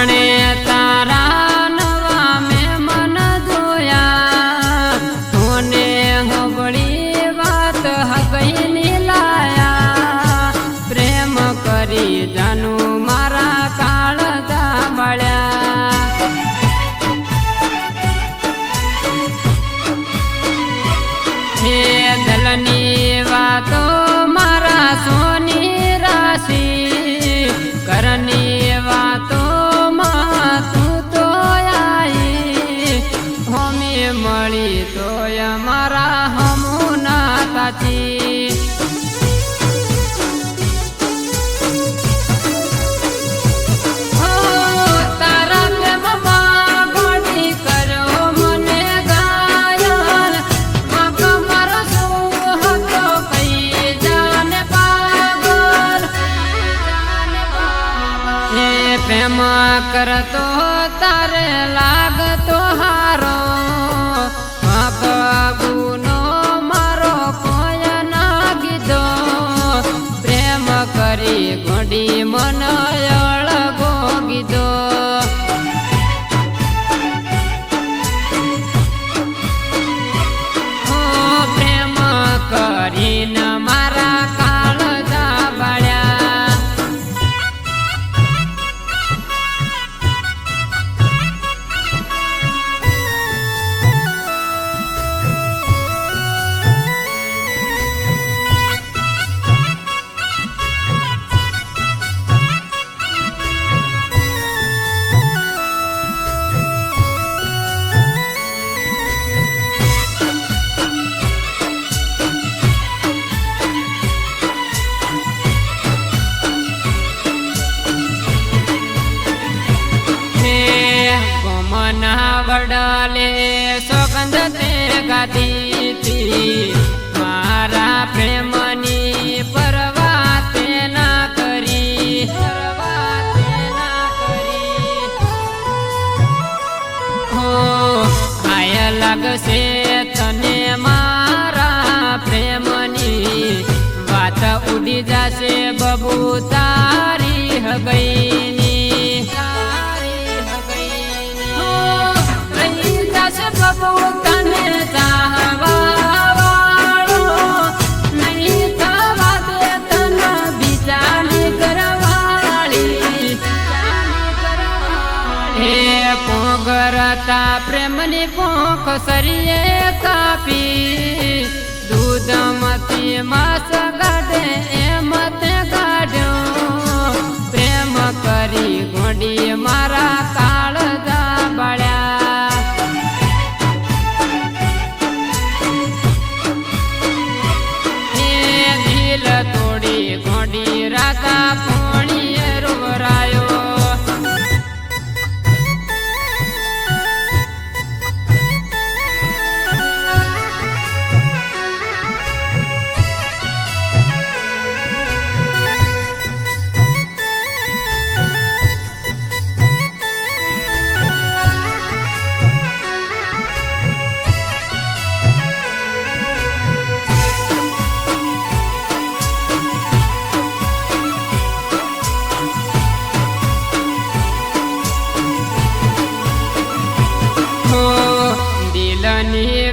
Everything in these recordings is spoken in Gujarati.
જાણે તારા નવા મેં મન જોયા તોને હબળી વાત હકઈની લાયા પ્રેમ કરી જાનું મારા કાળજા બાળ્યા હે દલની વાતો મારા સોની રાશી કરની વાતો માં તું તો આઈ હોમી મળી તોય મારા હમું ના તાચી પ્રેમ કરતો તારે લાગતો હારો ગુનો મારો કોઈ ના કીધો પ્રેમ કરી ઘોડી મન અળગો કીધો પ્રેમ કરીને મારા કાળજા બાળ્યા વડાલે સોગંદ તે ગાધી તી મારા પ્રેમની પરવા તે ના કરી હો આય લાગશે તને મારા પ્રેમની વાત ઉડી જશે બબુ તારી હગઈની બબુ તને ચાહવા વાળો નહીં થવા દે તને બીજાની ઘરવાળી હે પોગરતા પ્રેમની પોખ સરીએ કાપી દૂધમાંથી માસ કાઢે એમ તે કાઢ્યો પ્રેમ કરી ઘોડી મારા કાળજા બાળ્યા તોડી ઘોડી રાતા પોણીએ રોવરાયો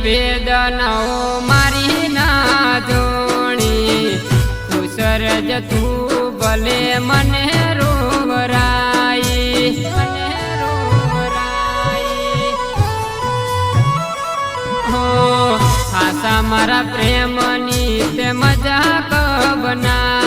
વેદનાઓ મારી ના જોણી ઉસરજ તું ભલે મને રોવરાઈ હો આશા મારા પ્રેમની તે મજાક બના